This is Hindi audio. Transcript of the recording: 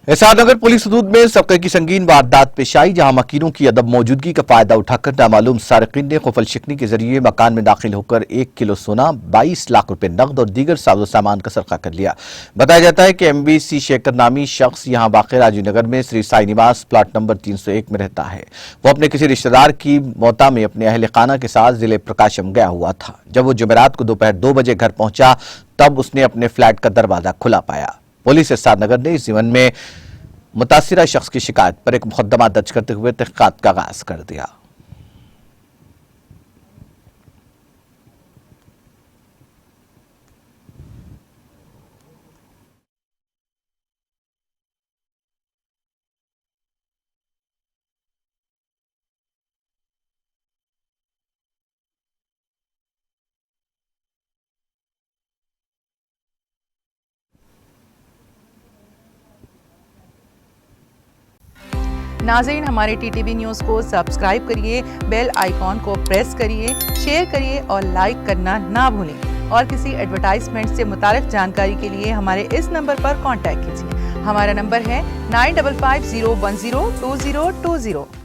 एसआर पुलिस हदूद में सबके की संगीन वारदात पेश आई, जहां मकीनों की अदब मौजूदगी का फायदा उठाकर नामालूम सारिकीन ने खुफल शिकनी के जरिए मकान में दाखिल होकर 1 किलो सोना, 22 लाख रुपए नकद और दीगर साजो सामान का सरका कर लिया। बताया जाता है कि MBC शेखर नामी शख्स यहां वाक़ राजीव नगर में श्री साई निवास प्लाट नंबर 301 में रहता है। वो अपने किसी रिश्तेदार की मौता में अपने अहल खाना के साथ जिले प्रकाशम गया हुआ था। जब वो जुमेरात को दोपहर 2 बजे घर पहुंचा तब उसने अपने फ्लैट का दरवाजा खुला पाया। पुलिस एसआर नगर ने इस जीवन में मुतासिरा शख्स की शिकायत पर एक मुकदमा दर्ज करते हुए तहकीकात का आगाज कर दिया। नाज़रीन, हमारे TTV न्यूज़ को सब्सक्राइब करिए, बेल आइकॉन को प्रेस करिए, शेयर करिए और लाइक करना ना भूलें। और किसी एडवर्टाइजमेंट से मुताल्लिक़ जानकारी के लिए हमारे इस नंबर पर कांटेक्ट कीजिए। हमारा नंबर है 9550102020।